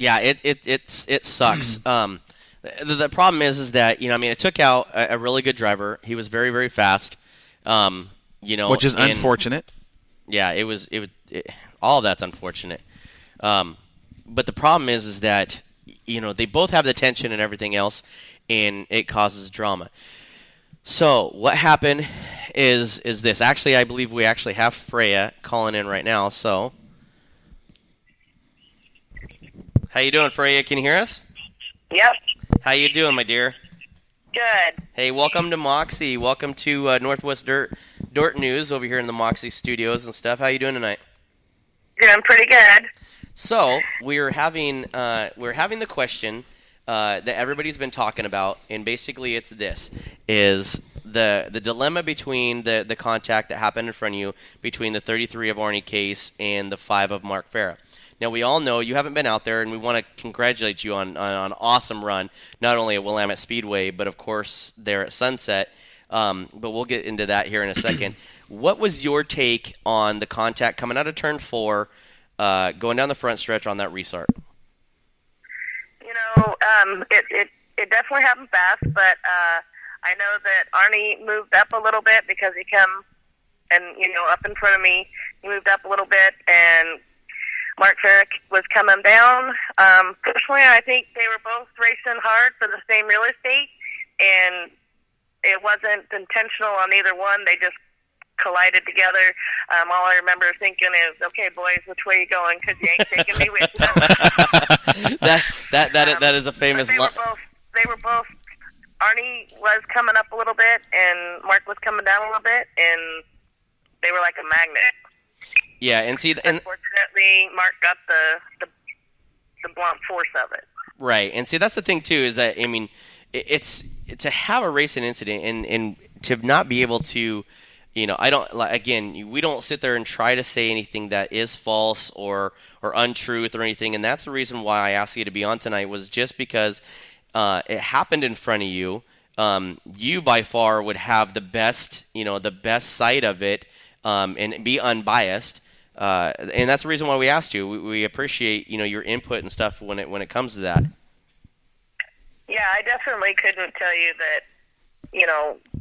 Yeah, it sucks. The problem is that it took out a really good driver. He was very very fast. Which is and unfortunate. yeah, all of that's unfortunate. But the problem is that they both have the tension and everything else, and it causes drama. So what happened is this. Actually, I believe we actually have Freya calling in right now. So, how you doing, Freya? Can you hear us? Yep. How you doing, my dear? Good. Hey, welcome to Moxie. Welcome to Northwest Dirt News over here in the Moxie studios and stuff. How you doing tonight? Doing pretty good. So we're having the question that everybody's been talking about, and basically it's this: is the dilemma between the contact that happened in front of you between the 33 of Arnie Case and the 5 of Mark Farah. Now, we all know you haven't been out there, and we want to congratulate you on an awesome run, not only at Willamette Speedway, but, of course, there at Sunset. But we'll get into that here in a second. What was your take on the contact coming out of Turn 4, going down the front stretch on that restart? It definitely happened fast, but I know that Arnie moved up a little bit because he come and, up in front of me. He moved up a little bit, and Mark Farah was coming down. Personally, I think they were both racing hard for the same real estate, and it wasn't intentional on either one. They just collided together. All I remember thinking is, "Okay, boys, which way you going? Because you ain't taking me with you." that is a famous line. They were both. Arnie was coming up a little bit, and Mark was coming down a little bit, and they were like a magnet. Yeah, and see, unfortunately, Mark got the blunt force of it. Right, and see, that's the thing too. Is that it's to have a racing incident and to not be able to, I don't again. We don't sit there and try to say anything that is false or untruth or anything, and that's the reason why I asked you to be on tonight, was just because it happened in front of you. You by far would have the best sight of it, and be unbiased. And that's the reason why we asked you. We appreciate your input and stuff when it comes to that. Yeah, I definitely couldn't tell you that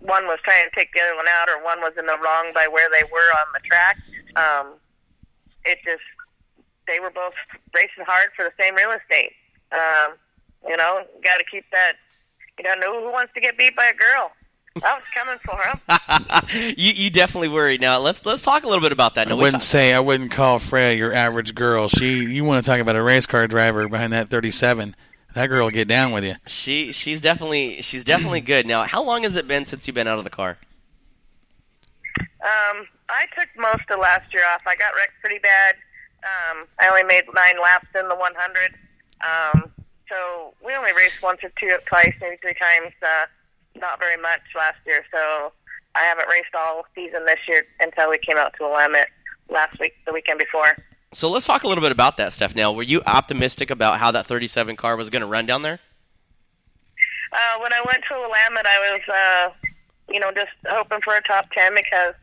one was trying to take the other one out or one was in the wrong by where they were on the track. They were both racing hard for the same real estate. Got to keep that. You don't know who wants to get beat by a girl. I was coming for him. You definitely worried. Now let's talk a little bit about that. I wouldn't call Freya your average girl. You want to talk about a race car driver behind that 37? That girl will get down with you. She's definitely good. Now, how long has it been since you've been out of the car? I took most of last year off. I got wrecked pretty bad. I only made 9 laps in the 100. So we only raced once or twice, maybe 3 times. Not very much last year, so I haven't raced all season this year until we came out to Willamette last week, the weekend before. So let's talk a little bit about that stuff now. Were you optimistic about how that 37 car was going to run down there? When I went to Willamette, I was, just hoping for a top 10 because,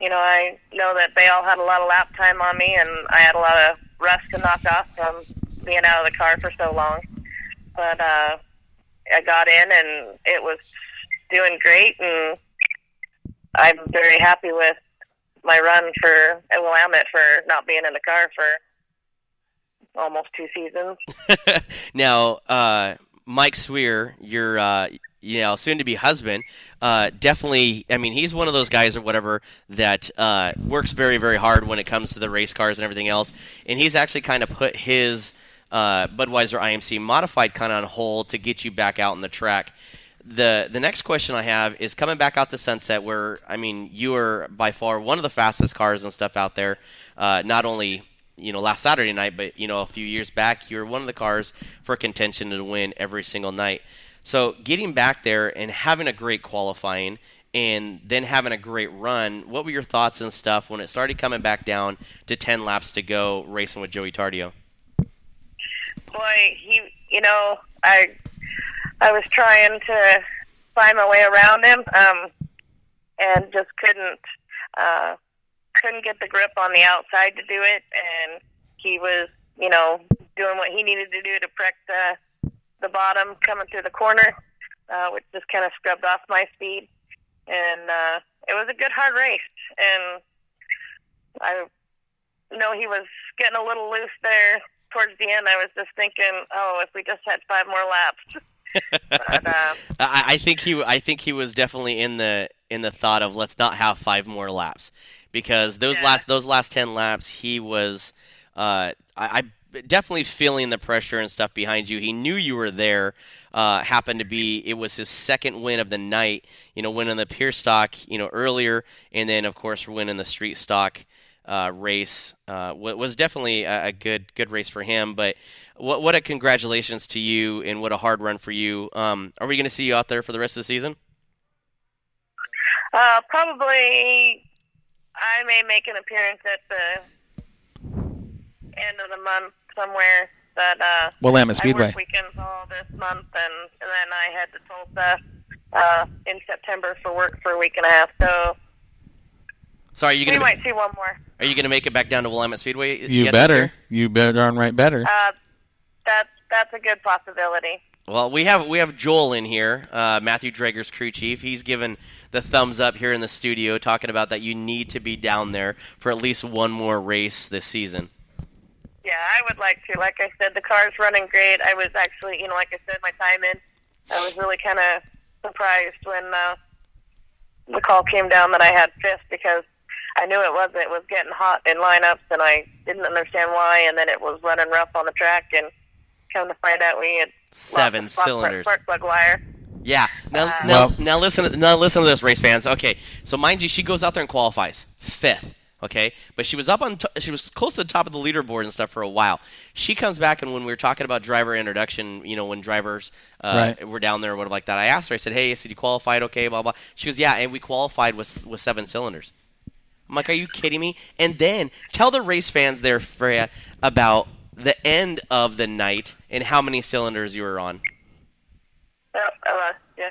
I know that they all had a lot of lap time on me, and I had a lot of rust to knock off from being out of the car for so long. But I got in, and it was doing great, and I'm very happy with my run at Willamette for not being in the car for almost 2 seasons. Now, Mike Swear, your soon-to-be husband, definitely. He's one of those guys or whatever that works very, very hard when it comes to the race cars and everything else. And he's actually kind of put his Budweiser IMC modified kind of on hold to get you back out on the track. The next question I have is coming back out to Sunset, where you are by far one of the fastest cars and stuff out there. Not only last Saturday night, but a few years back, you were one of the cars for contention to win every single night. So getting back there and having a great qualifying and then having a great run, what were your thoughts and stuff when it started coming back down to 10 laps to go racing with Joey Tardio? Boy, I was trying to find my way around him, and just couldn't get the grip on the outside to do it. And he was, doing what he needed to do to protect the bottom coming through the corner, which just kind of scrubbed off my speed. And it was a good, hard race. And I know he was getting a little loose there towards the end. I was just thinking, oh, if we just had 5 more laps. But, I think he was definitely in the thought of let's not have 5 more laps, because those last 10 laps he was I definitely feeling the pressure and stuff behind you. He knew you were there. Happened to be it was his second win of the night. Winning the pure stock earlier, and then of course winning the street stock race was definitely a good race for him. But what a congratulations to you, and what a hard run for you. Are we going to see you out there for the rest of the season? Probably. I may make an appearance at the end of the month somewhere. That Willamette Speedway. I work weekends all this month, and then I head to Tulsa in September for work for a week and a half. So. So we might see one more. Are you going to make it back down to Willamette Speedway? You better. You better darn right better. That's a good possibility. Well, we have Joel in here, Matthew Drager's crew chief. He's given the thumbs up here in the studio, talking about that you need to be down there for at least one more race this season. Yeah, I would like to. Like I said, the car's running great. I was actually, like I said, my time in, I was really kind of surprised when the call came down that I had 5th, because I knew it wasn't. It was getting hot in lineups, and I didn't understand why, and then it was running rough on the track, and come to find out we had 7 cylinders. Spark plug wire. Yeah. Now listen to this, race fans. Okay, so mind you, she goes out there and qualifies 5th. Okay, but she was she was close to the top of the leaderboard and stuff for a while. She comes back, and when we were talking about driver introduction, when drivers were down there or whatever like that, I asked her. I said, "Hey, you qualified? Okay, blah blah." She goes, "Yeah," and we qualified with 7 cylinders. I'm like, "Are you kidding me?" And then tell the race fans there, Freya, about the end of the night and how many cylinders you were on. Yeah.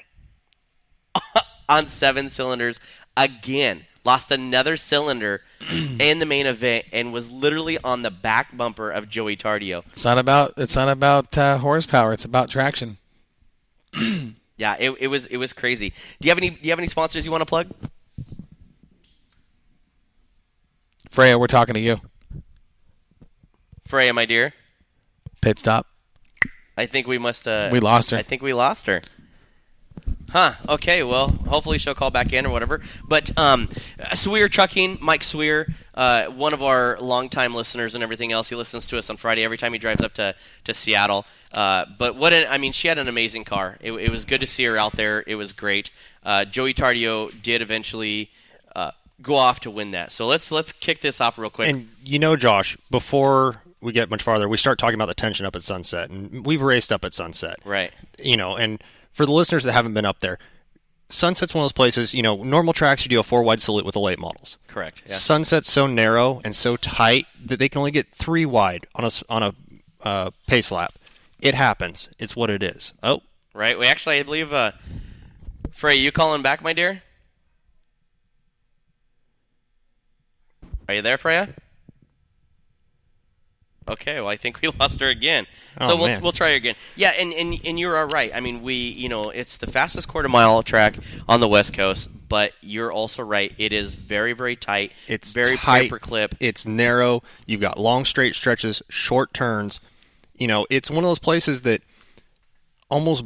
On 7 cylinders again. Lost another cylinder in the main event, and was literally on the back bumper of Joey Tardio. It's not about horsepower. It's about traction. Yeah, it was crazy. Do you have any sponsors you want to plug? Freya, we're talking to you. Freya, my dear. Pit stop. I think we must. We lost her. I think we lost her. Huh. Okay. Well, hopefully she'll call back in or whatever. But Swear Trucking, Mike Swear, one of our longtime listeners and everything else. He listens to us on Friday every time he drives up to Seattle. But she had an amazing car. It was good to see her out there. It was great. Joey Tardio did eventually go off to win that. So let's kick this off real quick. And Josh, before we get much farther, we start talking about the tension up at Sunset, and we've raced up at Sunset, right? And for the listeners that haven't been up there, Sunset's one of those places. Normal tracks you do a 4-wide salute with the late models. Correct. Yeah. Sunset's so narrow and so tight that they can only get 3 wide on a pace lap. It happens. It's what it is. Oh, right. We actually, I believe, Frey, you calling back, my dear? Are you there, Freya? Okay, well, I think we lost her again. So we'll try her again. Yeah, and you're all right. I mean, it's the fastest quarter-mile track on the West Coast, but you're also right. It is very, very tight. It's very tight. paperclip. It's narrow. You've got long, straight stretches, short turns. It's one of those places that almost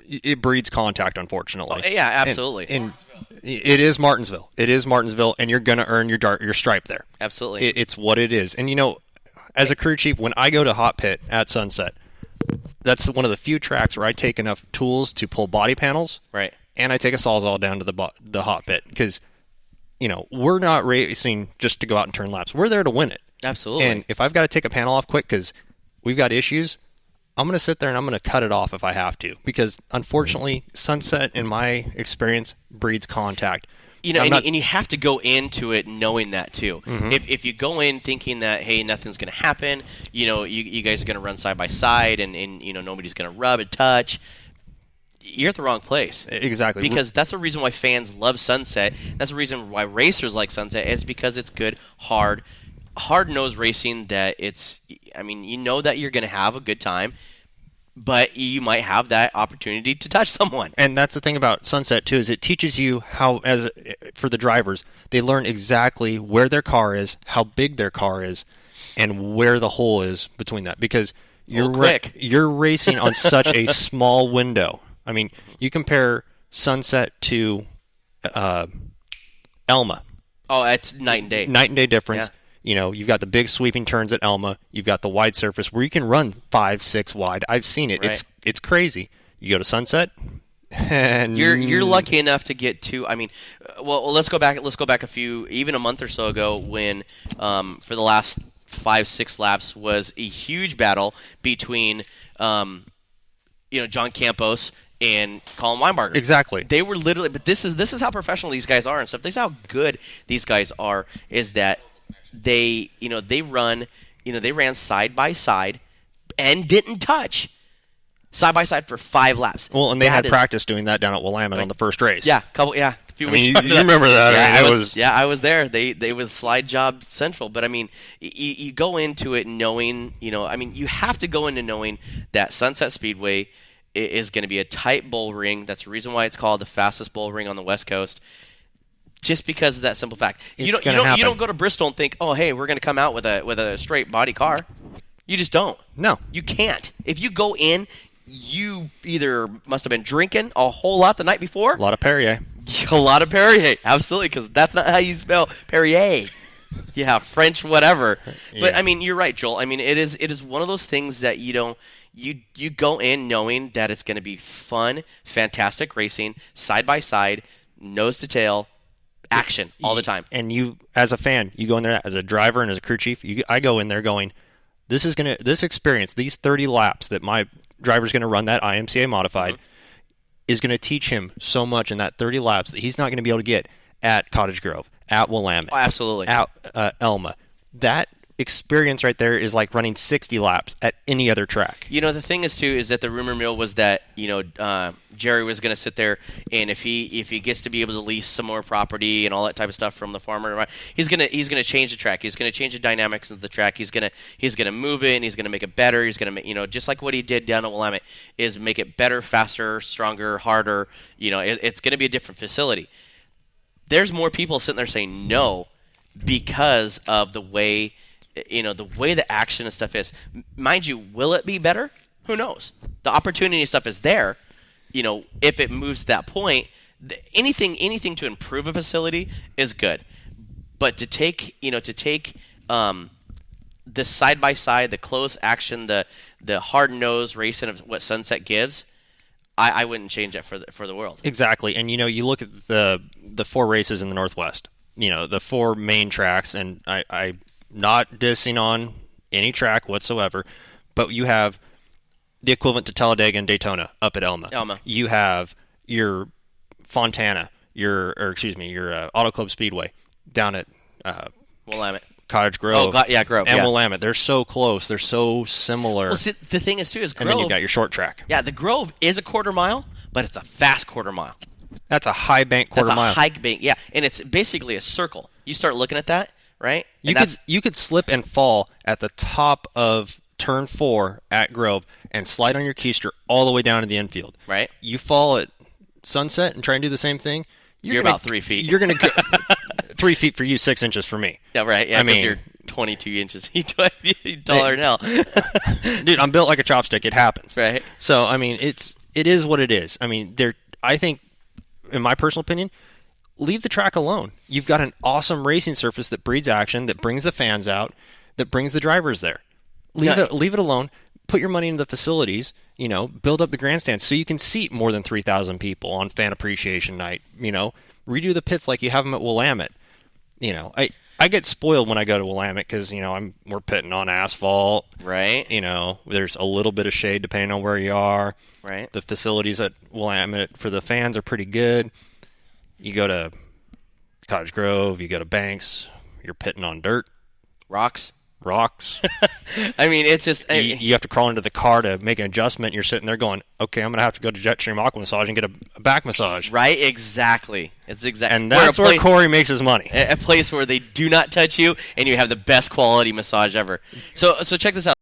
it breeds contact, unfortunately. Oh, yeah, absolutely. And it is Martinsville. It is Martinsville, and you're going to earn your stripe there. Absolutely. It's what it is. And, as a crew chief, when I go to Hot Pit at Sunset, that's one of the few tracks where I take enough tools to pull body panels. Right. And I take a Sawzall down to the Hot Pit because, we're not racing just to go out and turn laps. We're there to win it. Absolutely. And if I've got to take a panel off quick because we've got issues, I'm going to sit there and I'm going to cut it off if I have to, because unfortunately, Sunset, in my experience, breeds contact. And you have to go into it knowing that too. Mm-hmm. If you go in thinking that, hey, nothing's going to happen, you guys are going to run side by side, and nobody's going to rub and touch, you're at the wrong place. Exactly. Because that's the reason why fans love Sunset. That's the reason why racers like Sunset, is because it's good, hard-nosed racing that it's, I mean, you know that you're going to have a good time, but you might have that opportunity to touch someone. And that's the thing about Sunset too, is it teaches you how, for the drivers, they learn exactly where their car is, how big their car is, and where the hole is between that. Because you're racing on such a small window. I mean, you compare Sunset to Elma. Oh, it's night and day. Night and day difference. Yeah. You know, you've got the big sweeping turns at Elma. You've got the wide surface where you can run 5, 6 wide. I've seen it. Right. It's crazy. You go to Sunset, and You're lucky enough to get to. I mean, well, let's go back even a month or so ago when for the last 5, 6 laps was a huge battle between John Campos and Colin Weinbarger. Exactly. They were literally, but this is how professional these guys are and stuff. This is how good these guys are. Is that they ran side by side and didn't touch side by side for 5 laps. Well, and they had practice doing that down at Willamette on the first race. Yeah, a few weeks. You remember that? Yeah, I was there. They was slide job central, but I mean, you go into it knowing, you have to go into knowing that Sunset Speedway is going to be a tight bull ring. That's the reason why it's called the fastest bull ring on the West Coast. Just because of that simple fact. You don't go to Bristol and think, oh, hey, we're going to come out with a straight body car. You just don't. No. You can't. If you go in, you either must have been drinking a whole lot the night before. A lot of Perrier. A lot of Perrier. Absolutely, because that's not how you spell Perrier. Yeah, French, whatever. Yeah. But, I mean, you're right, Joel. I mean, it is one of those things that you go in knowing that it's going to be fun, fantastic racing, side by side, nose to tail, action all the time. And you, as a fan, you go in there as a driver and as a crew chief. I go in there going, this experience, these 30 laps that my driver's going to run that IMCA modified, is going to teach him so much in that 30 laps that he's not going to be able to get at Cottage Grove, at Willamette, absolutely, at Elma. That experience right there is like running 60 laps at any other track. The thing is too is that the rumor mill was that Jerry was going to sit there, and if he gets to be able to lease some more property and all that type of stuff from the farmer, he's gonna change the track. He's gonna change the dynamics of the track. He's gonna move it, and he's gonna make it better. He's gonna just like what he did down at Willamette, is make it better, faster, stronger, harder. It's gonna be a different facility. There's more people sitting there saying no because of the way the action and stuff is. Mind you, will it be better? Who knows? The opportunity and stuff is there. If it moves to that point, anything to improve a facility is good. But to take the side by side, the close action, the hard nose racing of what Sunset gives, I wouldn't change it for the world. Exactly. And you look at the 4 races in the Northwest. The 4 main tracks, and I not dissing on any track whatsoever, but you have the equivalent to Talladega and Daytona up at Elma. You have your Fontana, your Auto Club Speedway down at Willamette. Cottage Grove. Oh, God, yeah, Grove. And yeah. Willamette. They're so close. They're so similar. Well, see, the thing is, too, is Grove... And then you've got your short track. Yeah, the Grove is a quarter mile, but it's a fast quarter mile. That's a high bank quarter mile. That's a high bank, yeah. And it's basically a circle. You start looking at that, right? You could slip and fall at the top of turn 4 at Grove and slide on your keister all the way down to the infield. Right. You fall at Sunset and try and do the same thing. You're about 3 feet. You're going to go 3 feet for you, 6 inches for me. Yeah, right. Yeah, because you're 22 inches taller than hell. Dude, I'm built like a chopstick. It happens. Right. So, I mean, it is what it is. I mean, I think, in my personal opinion, leave the track alone. You've got an awesome racing surface that breeds action, that brings the fans out, that brings the drivers there. Leave it alone. Put your money into the facilities. Build up the grandstands so you can seat more than 3,000 people on Fan Appreciation Night. Redo the pits like you have them at Willamette. I get spoiled when I go to Willamette because we're pitting on asphalt. Right. There's a little bit of shade depending on where you are. Right. The facilities at Willamette for the fans are pretty good. You go to Cottage Grove, you go to Banks, you're pitting on dirt. Rocks. I mean, it's just... You have to crawl into the car to make an adjustment. You're sitting there going, okay, I'm going to have to go to Jetstream Aqua Massage and get a back massage. Right, exactly. It's exactly. And that's where Corey makes his money. A place where they do not touch you and you have the best quality massage ever. So check this out.